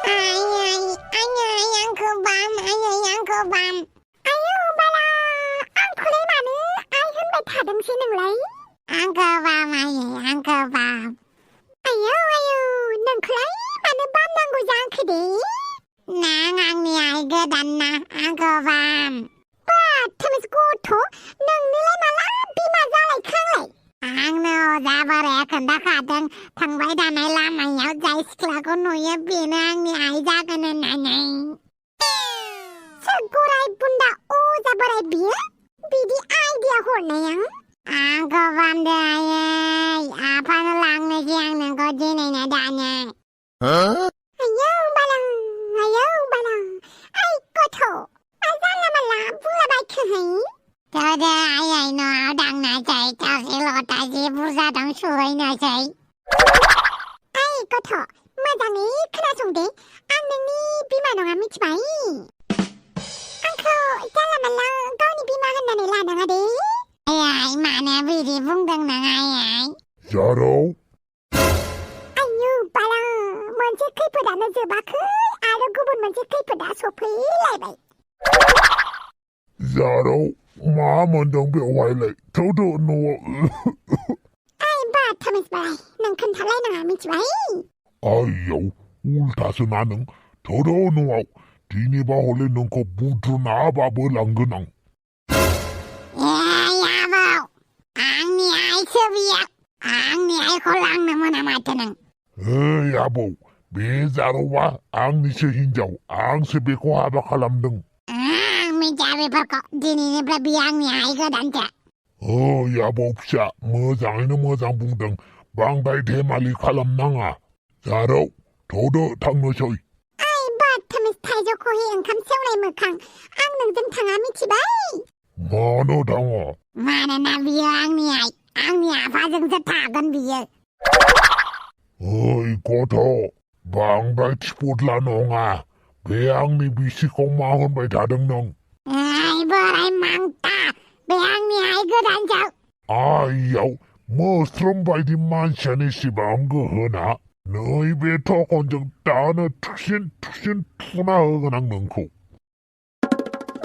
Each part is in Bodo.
Uncle Bam, Uncle Bam. Ayo bala, आंखौलाय मानो आइ होनबाय थादोंसै नोंलाय? Uncle Bam, Uncle Bam. आयौ नोंखौलाय मानो बाम नांगौ जाखो दे? नों आंनि आइ गोदान ना Uncle Bam. बाथोमस गथ' नोंनोलाय माला बिमा जालायखो आंलाय? आंनो अजा बोराया खोन्थाखादों थांबाय थानाय लामायाव जाय सिख्लाखौ नुयो बेनो आंनि आइ जागोन होननानै। सोर गराय बुन्दा अजा बोराय बियो? बिदि आइडिया हरनाया? आंखौ बामदो आयै आफानो लांनोसै आं नोंखौ दिनैनो दानो। आयौ बाला आइ गथ' मा जानला मानला बुंलाबायखोहाय? थौदो आयै न'आव दांनोसै थोरसि लथा जि बुरजा दं सुहैनोसै। आइ गथ' मोजाङै खोनासंदे आं नोंनि बिमा नङा मिथिबाय? आंखौ जानला मानला गावनि बिमा होननानै लानाङा दे। आयै मानो बिदि बुंदों नों आयै? जारौ आयौ बाला मोनसे खैफोदानो जोबाखै आरो गुबुन मोनसे खैफोदा सफैलायबाय। जारौ मा मोनदों बेवहायलाय थौदो न'आव। आइ बाथोमस बोराय नों खोन्थालायनाङा मिथिबाय? आइयाव उल्थासो ना नों थौदो न'आव दिनैबा हले नोंखौ बुद्रुनाबाबो लांगोन आं। आबौ आंनि आइसो बियो आंनि आइखौ लांनो मोना माथो नों? आबौ बे जारौआ आंनिसो हिनजाव आंसो बेखौ हाबा खालामदों। आं मिथिया बेफोरखौ दिनैनिफ्राय बियो आंनि आइ गोदानसो। आबौ फिसा मोजाङैनो मोजां बुंदों बांद्राय धेमालि खालामनाङा। जारौ थौदो थांनोसै। आइ बाथोमस थाइजौ खहे ओंखाम सेवनाय मोखां आं नोंजों थाङा मिथिबाय? मानो थाङा? मानोना बियो आंनि आफाजोंसो थागोन बियो। गथ' बांद्राय थिफुदला नङा बे आंनि बिसिखौ मा होनबाय थादों नों? आइ बोराय मांता बे आंनि आइ गोदानसो। आइयाव मोस्रोम बायदि मानसियानो एसेबां गोहोना नैबे थखनजों दानो थुसिन थुना होगोन आं नोंखौ।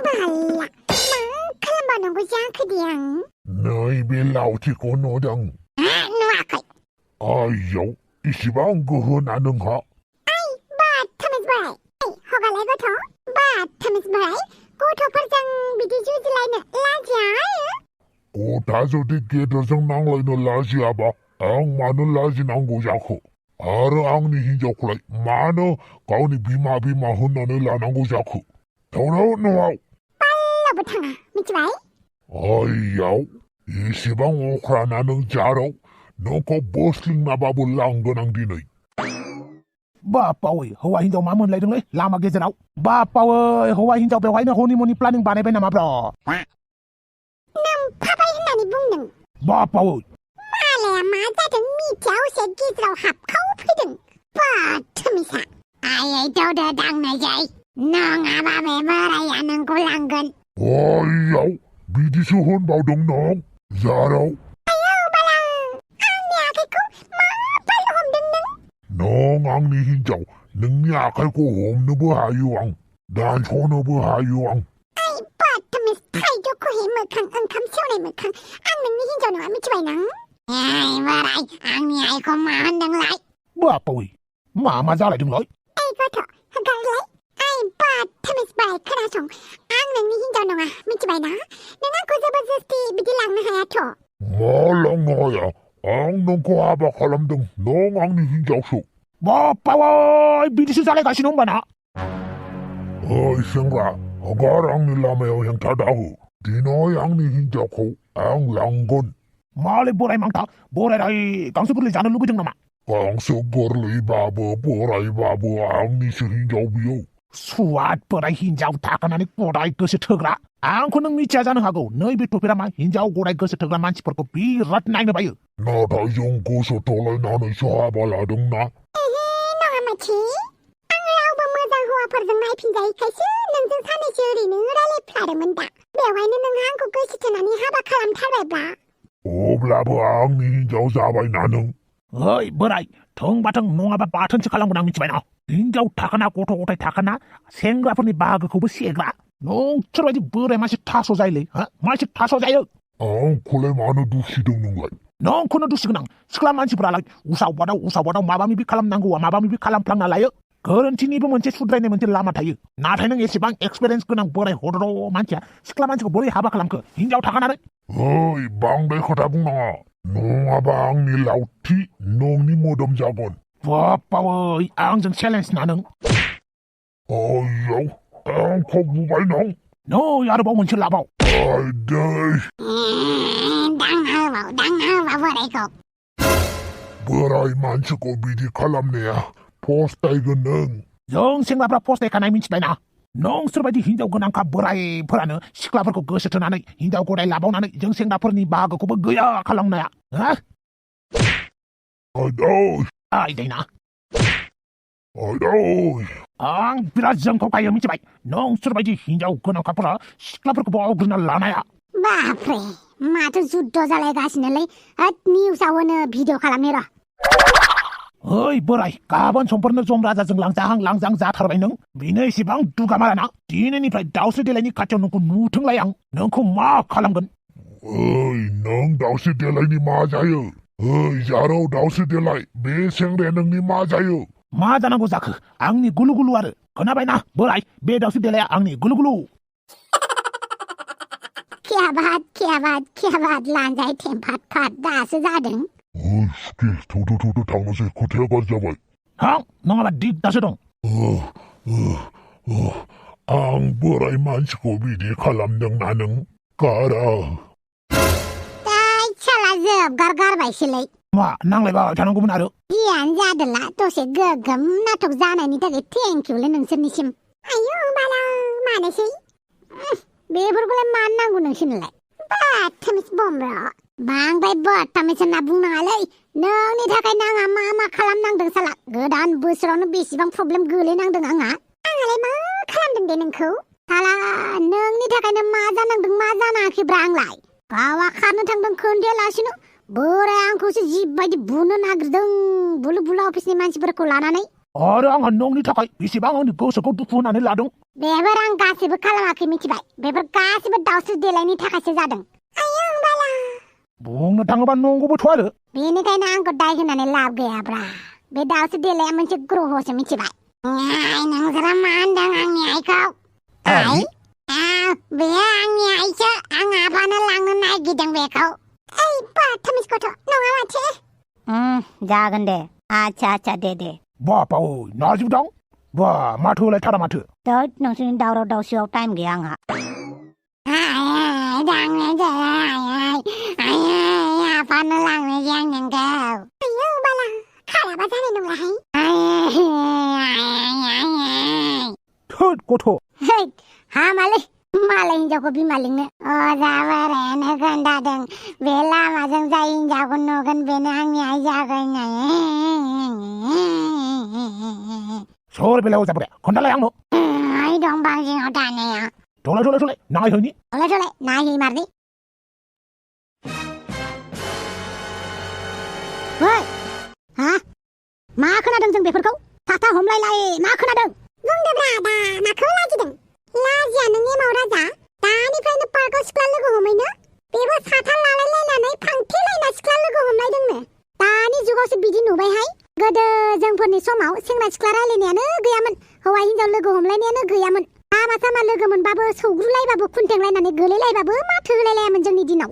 बाला मा खालामबावनांगौ जाखो दे आं? नैबे लावथिखौ नुदों? नुवाखै। आइयाव इसिबां गोहोना नोंहा? आइ बाथोमस बोराय हगारलाय गथ' बाथोमस बोराय गथ'फोरजों बिदि जुजिलायनो लाजिया? गथा जुदि गेदेरजों नांलायनो लाजियाबा आं मानो लाजिनांगौ जाखो? आरो आंनि हिनजावखौलाय मानो गावनि बिमा होननानै लानांगौ जाखो? थौदो न'आव। पाल्लाबो थाङा मिथिबाय? आइयाव एसेबां अख्राना नों जारौ नोंखौ बोस्लिंनाबाबो लांगोन आं दिनै। बापावै हौवा हिनजाव मा मोनलायदोंलै लामा गेजेराव? बापावै हौवा हिनजाव बेवहायनो हनिमुननि प्लानिं बानायबाय नामा ब्र? नोमफाबाय होननानै बुंदों। बापावै मालाया मा जादों मिथिया असे गेजेराव हाबखाव फैदों बाथोमसा। आयै थौदो दांनोसै नङाबा बे बोराया नोंखौ लांगोन। आइयाव बिदिसो होनबावदों नों जारौ? आयौ बाला आंनि आखाइखौ मा फाल्नो हमदों नों? नों आंनि हिनजाव नोंनि आखाइखौ हमनोबो हायो आं दानस'नोबो हायो आं। आइ बाथोमस थाइजौ खहे मोखां ओंखाम सेवनाय मोखां आं नोंनि हिनजाव नङा मिथिबाय नों? आइ बोराय आंनि आइखौ मा होनदोंलाय? बापावै मा जालायदोंलाय? आइ गथ' हगारलाय। आइ बाथोमस बोराय खोनासं आं नोंनि हिनजाव नङा मिथिबाय ना? नों आंखौ जबरदस्ति बिदि लांनो हायाथ'। मा लांनो हाया? आं नोंखौ हाबा खालामदों नों आंनि हिनजावसो। बापावै बिदिसो जालायगासिनो होमबा ना? सेंग्रा हगार आंनि लामायाव हेंथा दाहो दिनै आंनि हिनजावखौ आं लांगोन। मालै बोराय मांता बोराय गांसो गोरलै जानो लुबैदों नामा? गांसो गोरलैबाबो बोरायबाबो आंनिसो हिनजाव बियो। सुवाद बोराय हिनजाव थाखानानै गदाय गोसो थोग्रा आंखौ नों मिथिया जानो हागौ नैबे टपिरा मा हिनजाव गदाय गोसो थोग्रा मानसिफोरखौ बिराद नायनो बायो। नाथाय जों गोसो थोलायनानैसो हाबा लादोंना। नङा माथि आं रावबो मोजां हौवाफोरजों नायफिनजायैखायसो नोंजों सानैसो ओरैनो रायलायफ्लादोंमोन दा बेवहायनो नोंहा आंखौ गोसो थोनानै हाबा खालामथारबायब्ला। अब्लाबो आंनि हिनजाव जाबायना नों। ओइ बोराय थोंबाथों नङाबा बाथोनसो खालामगोन आं मिथिबाय ना हिनजाव थाखाना गथ' गथाय थाखाना सेंग्राफोरनि बाहागोखौबो सेग्रा नोंसोरबायदि बोराय मानसि थास' जायोलै मानसि थास' जायो आंखौलाय मानो दुसिदों नोंलाय नोंखौनो दुसिगोन आं सिख्ला मानसिफोरालाय उसाव बादाव माबा माबि खालामनांगौआ माबा माबि खालामफ्लांना लायो गोरोन्थिनिबो मोनसे सुद्रायनाय मोनसे लामा थायो नाथाय नों एसेबां एक्सपिरियेन्स गोनां बोराय हदर मानसिया सिख्ला मानसिखौ बोरै हाबा खालामखो हिनजाव थाखानानै ओइ बांद्राय खोथा बुंनाङा नङाबा आंनि लावथि नोंनि मोदोम जागोन बापावै आंजों चेलेन्ज ना नों आयाव आंखौ बुबाय नों नै आरोबाव मोनसे लाबाव आयदै दांना होबाव बोरायखौ बोराय मानसिखौ बिदि खालामनाया फस्थायगोन नों जों सेंग्राफ्रा फस्थायखानाय मिथिबायना नोंसोरबायदि हिनजाव गोनांखा बोरायफोरानो सिख्लाफोरखौ गोसो थोनानै हिनजाव गदाय लाबावनानै जों सेंग्राफोरनि बाहागोखौबो गैया खालामनाया आयदैना आं बिराद जोंखावखायो मिथिबाय नोंसोरबायदि हिनजाव गोनांखाफोरा सिख्लाफोरखौ बावग्रोना लानाया बाप्रे माथो जुद्ध जालायगासिनोलै निउसाव होनो भिडिअ खालामनि र ओइ बोराय गाबोन समफोरनो जम राजाजों लांजाहां जाथारबाय नों बेनो एसेबां दुगामाराना दिनैनिफ्राय दाउस्रि देलायनि खाथियाव नोंखौ नुथोंलाय आं नोंखौ मा खालामगोन ओइ नों दाउस्रि देलायनि मा जायो ओइ जारौ दाउस्रि देलाय बे सेंग्राया नोंनि मा जायो मा जानांगौ जाखो आंनि गुलु गुलु आरो खोनाबायना बोराय बे दाउस्रि देलाया आंनि गुलु गुलु खियाबाद लांजाय थेमफाट फाट दासो जादों थौ थांनोसै खोथाया गाज्रि जाबाय हां नङाबा दिगदारसो दं आं बोराय मानसिखौ बिदि खालामदोंना नों गारा साला जोबगार गारबायसोलै मा नांलायबाय थानांगौमोन आरो गियानो जादोंला दसे गोगोम नाटक जानायनि थाखाय थेंकिउलै नोंसोरनिसिम आयौ बाला मानोसै बेफोरखौलाय मानो नांगौ नोंसोरनोलाय बाथामिस बमब्र बांद्राय बाथामिस होनना बुंनाङालै नोंनि थाखायनो आंहा मा खालामनांदों साला गोदान बोसोरावनो बेसेबां प्रब्लेम गोलैनांदों आंहालाय मा खालामदों दे नोंखौ साला नोंनि थाखायनो मा जानांदों मा जानाङाखैब्रा आंलाय गावा खारनो थांदों खोन्दियालासिनो बोराय आंखौसो जिबायदि बुनो नागिरदों बुलु अफिसनि मानसिफोरखौ लानानै आरो आंहा नोंनि थाखाय बेसेबां आंनि गोसोखौ दुखु होनानै लादों बेफोर आं गासिबो खालामाखै मिथिबाय बेफोर गासिबो दाउस्रि देलायनि थाखायसो जादों आयौ बाला बुंनो थाङोबा नंगौबोथ' आरो बेनिखायनो आंखौ दाय होनानै लाब गैयाब्रा बे दाउस्रि देलाया मोनसे ग्रहसो मिथिबाय नोंसोरा मा होनदों आंनि आइखौ आइ बेयो आंनि आइसो आं आफानो लांनो नागिरदों बेखौ ओइ बाथामिस गथ' नङा माथो जागोन दे आच्छा दे बापाव नार्जिबो दं बा माथो होलायथारा माथो दोद नोंसोरनि दावराव दावसियाव टाइम गैया आंहा आफानो लांनोसै आं नोंखौ आयौ बाला खालाबा जानाय नंलाहाय थोद गथ' हामालै मालाय हिनजावखौ बिमा लिंनो अजा बोरायानो खोन्थादों बे लामाजों जाय हिनजावखौ नुगोन बेनो आंनि आइ जागोन सोर बेलायाव जाबोरे खोन्थालाय आंनो आइ दं बांजिङाव थानाया थलाय नायहैनि थलाय नायहै मारनि हा मा खोनादों जों बेफोरखौ थाथा हमलायलाय मा खोनादों बुंदोब्रा दा माखौ लाजिदों लाजिया नों एमाव राजा दानिफ्रायनो पार्कआव सिख्ला लोगो हमैनो बेबो साथा लालायलायनानै फांथेलायना सिख्ला लोगो हमलायदोंनो दानि जुगावसो बिदि नुबायहाय गोदो जोंफोरनि समाव सेंग्रा सिख्ला रायलायनायानो गैयामोन हौवा हिनजाव लोगो हमलायनायानो गैयामोन लामा सामा लोगो मोनबाबो सौग्रुलायबाबो खुन्थेंलायनानै गोलैलायबाबो माथो होलायलायामोन जोंनि दिनाव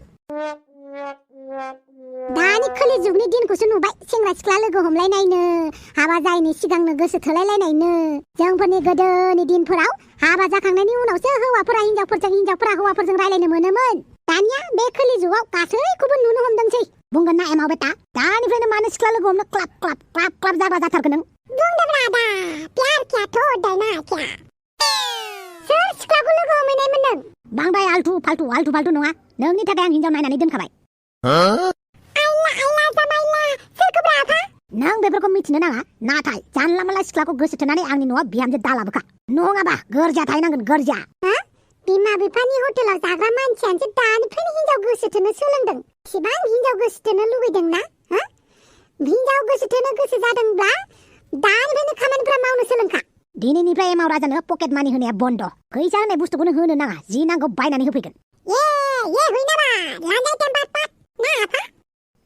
दानि खोलि जुगनि दिनखौसो नुबाय सेंग्रा सिख्ला लोगो हमलायनायनो हाबा जायैनि सिगांनो गोसो थोलायलायनायनो जोंफोरनि गोदोनि दिनफोराव हाबा जाखांनायनि उनावसो हौवाफोरा हिनजावफोरजों हिनजावफोरा हौवाफोरजों रायलायनो मोनोमोन दानिया बे खोलि जुगाव गासैखौबो नुनो हमदोंसै बुंगोन ना एमाव बेटा दानिफ्रायनो मानो सिख्ला लोगो हमनो क्लाब जाबा जाथारगोन नों बुंदोब्रा दा प्यार क्या तो डरना क्या सोर सिख्लाखौ लोगो हमैनायमोन नों बांद्राय आलथु फाल्थु नङा नोंनि थाखाय आं हिनजाव नायनानै दोनखाबाय आइला जामाइला सोरखौब्रा आफा नों बेफोरखौ मिथिनो नाङा नाथाय जानला मानला सिख्लाखौ गोसो थोनानै आंनि न'आव बिहामजो दालाबोखा नङाबा गोरजिया थाहैनांगोन गोरजिया बिमा बिफानि हटेलाव जाग्रा मानसियानोसो दानिफ्रायनो हिनजाव गोसो थोनो सोलोंदों इसिबां हिनजाव गोसो थोनो लुगैदों ना हिनजाव गोसो थोनो गोसो जादोंब्ला दानिफ्रायनो खामानिफ्रा मावनो सोलोंखा दिनैनिफ्राय एमाव राजानो पकेट मानि होनाया बन्द फैसा होनाय बुस्थुखौनो होनो नाङा जि नांगौ बायनानै होफैगोन ये हुइनाबा लांजाय टेम्पार पाट ना आफा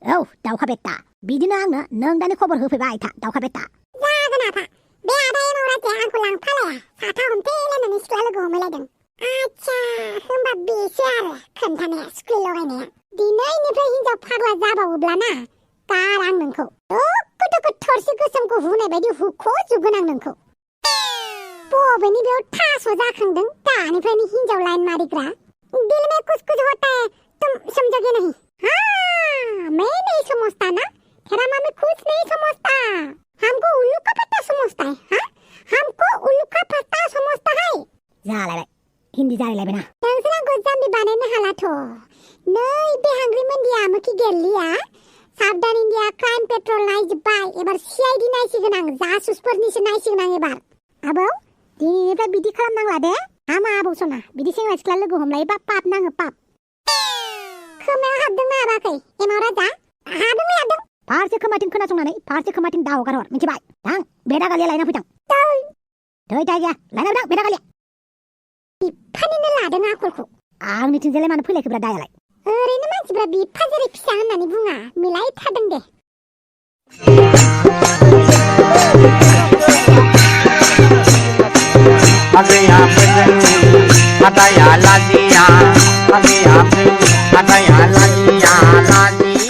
औ दाउखा बेट्टा बिदिनो आंनो नों दानि खबर होफैबाय था दाउखा बेट्टा जागोन आफा बे आदा एमाव राजाया आंखौ लांफालाया साथा हमथेलायनानै सिख्ला लोगो हमलायदों आच्छा होमबा बेसो आरो खोन्थानाया सिख्ला लगायनाया दिनैनिफ्राय हिनजाव फाग्ला जाबावोब्ला ना गार आं नोंखौ दोखो दोखो थोरसि गोसोमखौ हुनाय बायदि हुख'जुबगोन आं नोंखौ बबेनि बेयाव थास' जाखांदों दानिफ्रायनो हिनजाव लाइन मारिग्रा दिल में कुछ कुछ होता है तुम समझोगे नहीं हाँ मैं नहीं समझता ना तेरा मामी कुछ नहीं समझता हमको उल्लू का पत्ता समझता है हाँ हमको उल्लू का पत्ता समझता है जालायबाय हिन्दी जालायलायबाय ना नोंसोरा गोजामनि बानायनो हालाथ' नै बे हांग्रि मोन्दिया मोखि गेललिया साबधान इन्डिया क्राइम पेट्रल नायजोब्बाय एबार CID नायसिगोन आं जासुसफोरनिसो नायसिगोन आं एबार आबौ दिनैनिफ्राय बिदि खालामनांला दे हामा आबौ सना बिदि सेंग्रा सिख्ला लोगो हमलायोबा पाप नाङो पाप खोमायाव हाबदोंना हाबाखै एमाव राजा हाबदोंना हाबदों फारसे खोमाथिं खोनासंनानै फारसे खोमाथिं दाहगार हर मिथिबाय थां बेदा गालिया लायना फैथां थै थाय गैया लायना फैथां बेदा गालिया बिफानिनो लादों आखलखौ आंनिथिंजायलाय मानो फैलायखोब्रा दायालाय ओरैनो मानसिफ्रा बिफा जेरै फिसा होननानै बुङा मिलायथारदों दे Agaya Hataya Lagia Agaya Hataya Lagia Lagia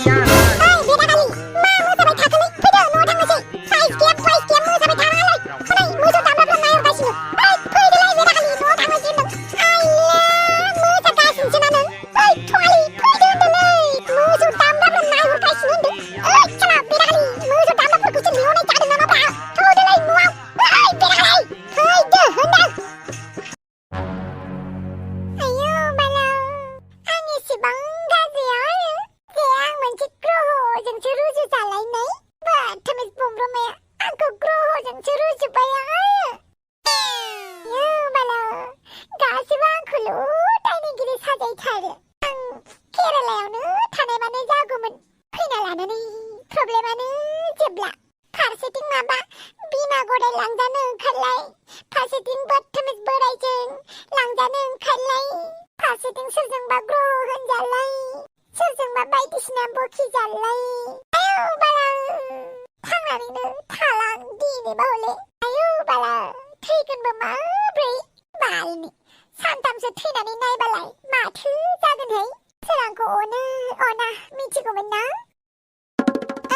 सानथामसो थैनानै नायबालाय माथो जागोनहाय सोरांखौ अना मिथिगौमोन ना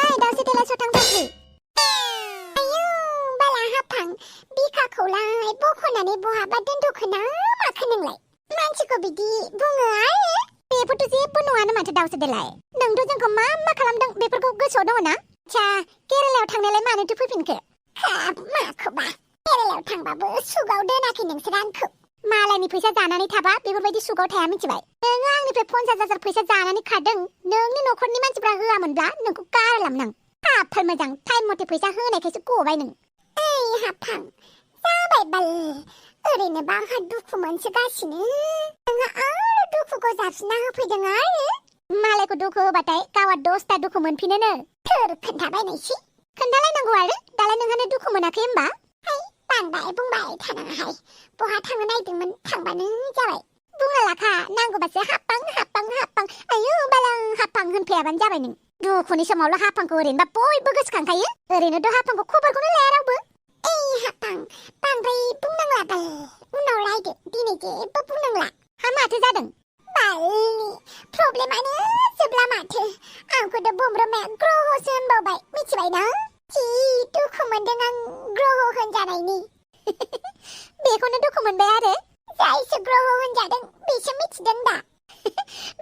ओइ दावसे देलायस' थांबाय आयौ बाला हाफां बिखाखौलाय बख'नानै बहाबा दोनद'खोना माखो नोंलाय मानसिखौ बिदि बुङो आरो बेफोरथ' जेबो नङानो माथो दावसे देलाय नोंथ' जोंखौ मा खालामदों बेफोरखौ गोसोआव दङ ना आच्छा केरेलायाव थांनायलाय मानोथो फैफिनखो हाब माखौबा केरेलायाव थांबाबो सुगाव दोनाखै नोंसोर आंखौ मालायनि फैसा जानानै थाबा बेफोरबायदि सुगाव थाया मिथिबाय नोङो आंनिफ्राय 50,000 फैसा जानानै खारदों नोंनि न'खरनि मानसिफ्रा होआमोनब्ला नोंखौ गारलामनां खाफाल मोजां टाइम मथे फैसा होनायखायसो गबाय नों ओइ हाफां जाबाय बाल ओरैनोबा आंहा दुखु मोनसोगासिनो नोंहा आरो दुखुखौ जाफिनना होफैदों आरो मालायखौ दुखु होबाथाय गावा 10ता दुखु मोनफिनोनो थोर खोन्थाबायनायसै खोन्थालायनांगौ आरो दालाय नोंहानो दुखु मोनाखै होमबा हाय बांद्राय बुंबाय थानाङाहाय बहा थांनो नायदोंमोन थांबानो जाबाय बुंना लाखा नांगौबासो हापां आयौ बालां हापां होनफैयाबानो जाबाय नों दुखुनि समावल' हापांखौ ओरैनोबा बयबो गोसोखांखायो ओरैनोथ' हापांखौ खबरखौनो लाया रावबो ओइ हापां बांद्राय बुंनांला बाल उनाव रायदो दिनै जेबो बुंनांला हा माथो जादों बालनि प्रब्लेमानो जोबला माथो आंखौथ' बमब्रमाया ग्रहसो होनबावबाय मिथिबाय ना जि दुखु मोनदों आं ग्रह होनजानायनि बेखौनो दुखु मोनबाय आरो जायसो ग्रह होनजादों बेसो मिथिदों दा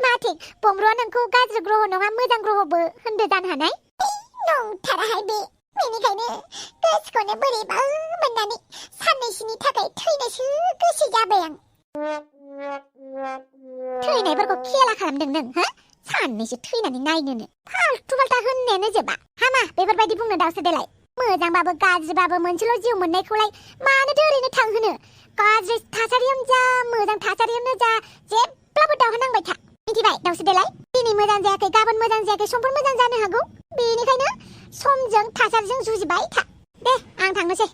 माथो बमब्रआ नोंखौ गाज्रि ग्रह नङा मोजां ग्रहबो होनदो जानो हानाय नंथाराहाय बे बेनिखायनो गोसोखौनो बोरैबा मोननानै साननैसोनि थाखाय थैनोसो गोसो जाबाय आं थैनायफोरखौ खेला खालामदों नों हो साननैसो थैनानै नायनोनो फाल्थु फाल्था होननायानो जोबा हामा बेफोरबायदि बुंनो दावसो देलाय मोजांबाबो गाज्रिबाबो मोनसेल' जिउ मोननायखौलाय मानोथो ओरैनो थांहोनो गाज्रि थासारियावनो जा मोजां थासारियावनो जा जेब्लाबो दावहा नांबाय था मिथिबाय दावसो देलाय दिनै मोजां जायाखै गाबोन मोजां जायाखै समफोर मोजां जानो हागौ बेनिखायनो समजों थासारिजों जुजिबाय था। दे आं थांनोसै।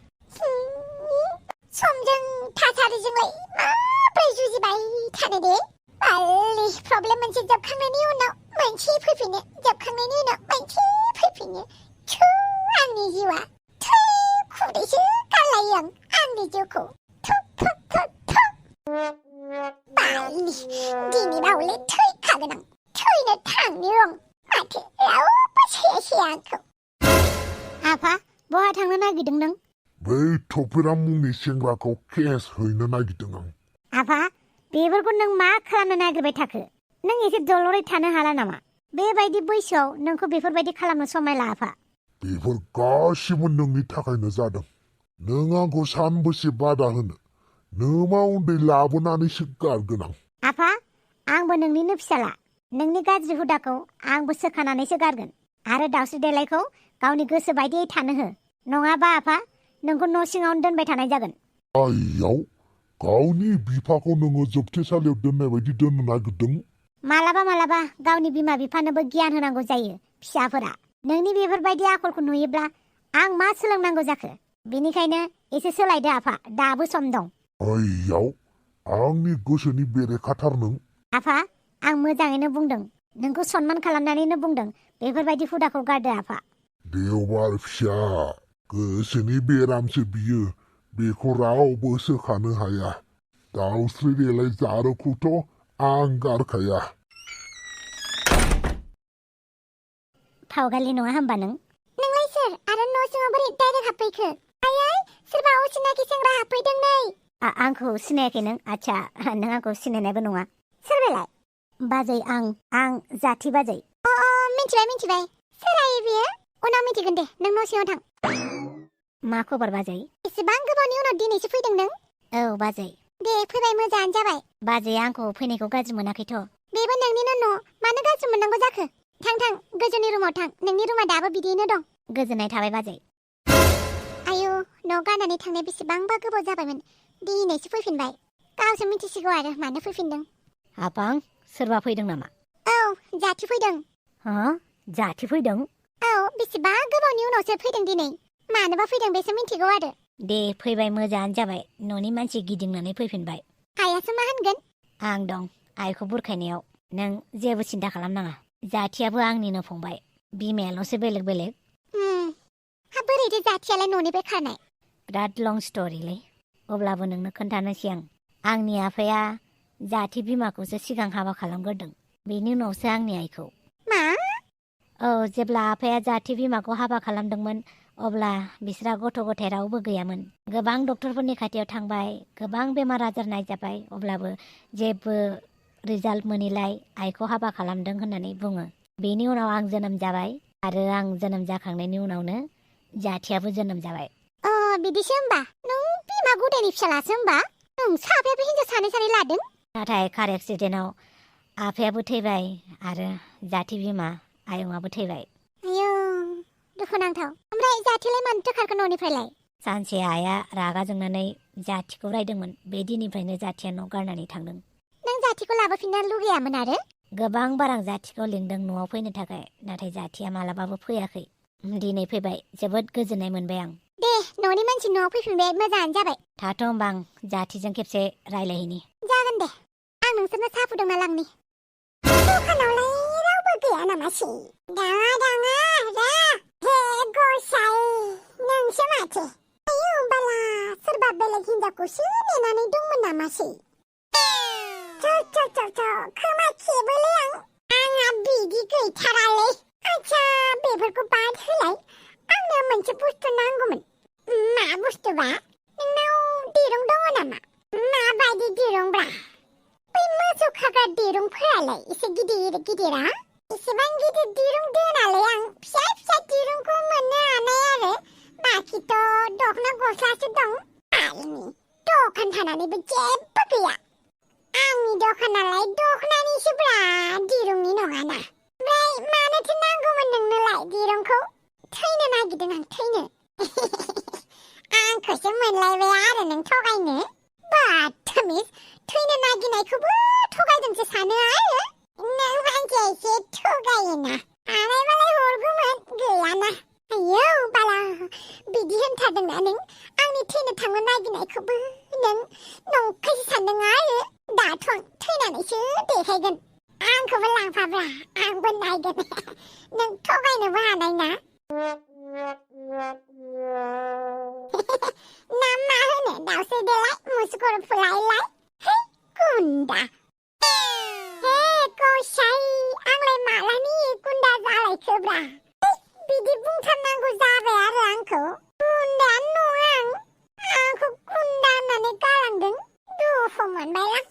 समजों थासारिजोंलाय माब्रै जुजिबाय थानो दे? बालि प्रब्लेम मोनसे जोबखांनायनि उनाव मोनसे फैफिनो, जोबखांनायनि उनाव मोनसे फैफिनो। थु आंनि जिउआ थै खुदैसो गारलायो आंनि जिउखौ। थु थु थु थु। बालि दिनैबावले थैखागोन आं। थैनो थांनो रं। माथो रावबो साया आंखौ। आफा बहा थांनो नागिरदों नों? बै थफिराम मुंनि सेंग्राखौ केस हैनो नागिरदों आं। आफा बेफोरखौ नों मा खालामनो नागिरबाय थाखो? नों एसे दलरै थानो हाला नामा? बेबायदि बैसोआव नोंखौ बेफोरबायदि खालामनो समायला आफा। बेफोर गासिबो नोंनि थाखायनो जादों। नों आंखौ सानबेसे बादा होनो? नों मा उन्दै लाबोनानैसो गारगोन आं। आफा आंबो नोंनिनो फिसाला। नोंनि गाज्रि हुदाखौ आंबो सोखानानैसो गारगोन। आरो दावस्रि देलायखौ गावनि गोसो बायदियै थानो हो। नङाबा आफा नोंखौ न' सिङावनो दोनबाय थानाय जागोन। आइयाव गावनि बिफाखौ नोङो जोबथेसालियाव दोननाय बायदि दोननो नागिरदों? मालाबा मालाबा गावनि बिमा बिफानोबो गियान होनांगौ जायो फिसाफोरा। नोंनि बेफोरबायदि आखलखौ नुयोब्ला आं मा सोलोंनांगौ जाखो? बेनिखायनो एसे सोलायदो आफा, दाबो सम दं। आइयाव आंनि गोसोनि बेरेखाथार नों। आफा आं मोजाङैनो बुंदों। नोंखौ सनमान खालामनानैनो बुंदों। बेफोरबायदि हुदाखौ गारदो आफा। देवबार फिसा, गोसोनि बेरामसो बियो। बेखौ रावबो सोखानो हाया। दावस्रि देलाय जारोखौथ' आं गारखाया। फावगालि नङा होमबा नों? नोंलाय सोर आरो न' सिङाव बोरै डाइरेक्ट हाबफैखो? आयै सोरबा असिनाखि सेंग्रा हाबफैदों नै। आंखौ सिनायाखै नों? आच्छा नों आंखौ सिनायनायबो नङा। सोर बेलाय? बाजै आं जाथि बाजै। मिथिबाय। सोर आयै बियो? उनाव मिथिगोन दे, नों न' सिङाव थां। मा खबर बाजै? एसेबां गोबावनि उनाव दिनैसो फैदों नों? औ बाजै। दे फैबाय, मोजाङानो जाबाय। बाजैया आंखौ फैनायखौ गाज्रि मोनाखैथ'? बेबो नोंनिनो न', मानो गाज्रि मोननांगौ जाखो? थां गोजौनि रुमाव थां। नोंनि रुमा दाबो बिदियैनो दं। गोजोननाय थाबाय बाजै। आयु न' गारनानै थांनाय बेसेबांबा गोबाव जाबायमोन। दिनैसो फैफिनबाय। गावसो मिथिसिगौ आरो मानो फैफिनदों। आफां सोरबा फैदों नामा? औ जाथि फैदों। हो? जाथि फैदों? औ बेसेबा गोबावनि उनावसो फैदों दिनै। मानोबा फैदों बेसो मिथिगौ आरो। दे फैबाय, मोजाङानो जाबाय। न'नि मानसि गिदिंनानै फैफिनबाय। आइयासो मा होनगोन? आं दं आइखौ बुरखायनायाव। नों जेबो सिन्था खालामनाङा। जाथियाबो आंनिनो फंबाय। बिमायाल'सो बेलेग। हा बोरैथो जाथियालाय न'निफ्राय खारनाय? बिराद लं स्ट'रिलै। अब्लाबो नोंनो खोन्थानोसै आं। आंनि आफाया जाथि बिमाखौसो सिगां हाबा खालामग्रोदों। बेनि उनावसो आंनि आइखौ। मा? औ जेब्ला आफाया जाथि बिमाखौ हाबा खालामदोंमोन अब्ला बिस्रा गथ' गथाय रावबो गैयामोन। गोबां डक्टरफोरनि खाथियाव थांबाय, गोबां बेमार आजार नायजाबाय, अब्लाबो जेबो रिजाल्ट मोनैलाय आइखौ हाबा खालामदों होननानै बुङो। बेनि उनाव आं जोनोम जाबाय आरो आं जोनोम जाखांनायनि उनावनो जाथियाबो जोनोम जाबाय। बिदिसो होमबा? नों बिमा गुदैनि फिसालासो होमबा? नोंसा आफायाबो हिनजाव सानै लादों? नाथाय कार एक्सिडेन्टआव आफायाबो थैबाय आरो जाथि बिमा आयंआबो थैबाय। आयौ दुखुनांथाव। ओमफ्राय जाथियालाय मानोथो खारखो न'निफ्रायलाय? सानसे आइया रागा जोंनानै जाथिखौ रायदोंमोन। बे दिननिफ्रायनो जाथिया न' गारनानै थांदों। नों जाथिखौ लाबोफिननो लुगैयामोन आरो? गोबां बार आं जाथिखौ लिंदों न'आव फैनो थाखाय, नाथाय जाथिया मालाबाबो फैयाखै। दिनै फैबाय, जोबोद गोजोननाय मोनबाय आं। दे न'नि मानसि न'आव फैफिनबाय, मोजाङानो जाबाय। थाथ' होमबा आं जाथिजों खेबसे रायलायहैनि। जागोन दे, आं नोंसोरनो साहा फुदुंना लांनि। दखानावलाय रावबो गैया नामासै? दाङा हे गसाइ, नोंसो माथो? आयौ बाला, सोरबा बेलेग हिनजावखौसो नेनानै दंमोन नामासै? खोमा खेबोलै आंहा बिदि गैथारालै। आच्छा बेफोरखौ बाद होलाय, आंनो मोनसे बुस्थु नांगौमोन। मा बुस्थुबा? नोंनाव दिरुं दङ नामा? माबायदि दिरुंब्रा? बै मोसौ खाग्रा दिरुंफोरालाय एसे गिदिरा? एसेबां गिदिर दिरुं दोनालै आं। फिसा दिरुंखौ मोननो हानाय आरो। बाखिथ' दख'ना गस्लासो दं। आंनि दखान थानानैबो जेबो गैया। आंनि दखानालाय दख'नानिसोब्रा, दिरुंनि नङाना। ओमफ्राय मानोथो नांगौमोन नोंनोलाय दिरुंखौ? थैनो नागिरदों आं, थैनो। आंखौसो मोनलायबाय आरो नों थगायनो? बादतमिज, थैनो नागिरनायखौबो थगायदोंसो सानो आरो? नों मानसिया एसे थगायोना। हानायबालाय हरगौमोन, बुंथारदोंना नों आंनि थैनो थांनो नागिरनायखौबो नों नंखायसो सानदों आरो दाथ' आं थैनानैसो देखायगोन आंखौबो लांफाब्ला आंबो नायगोन नों थगायनोबो हानाय ना ना मा होनो दाउसो देलाय मुसुगुर फुलायलाय हे गुन्दा हे गसाइ आंलाय मालानि गुन्दा जालायखोब्रा बिदि बुंथारनांगौ जाबाय आरो आंखौ गुन्दायानो नङा आंखौ गुन्दा होननानै गालांदों दुखु मोनबाय आं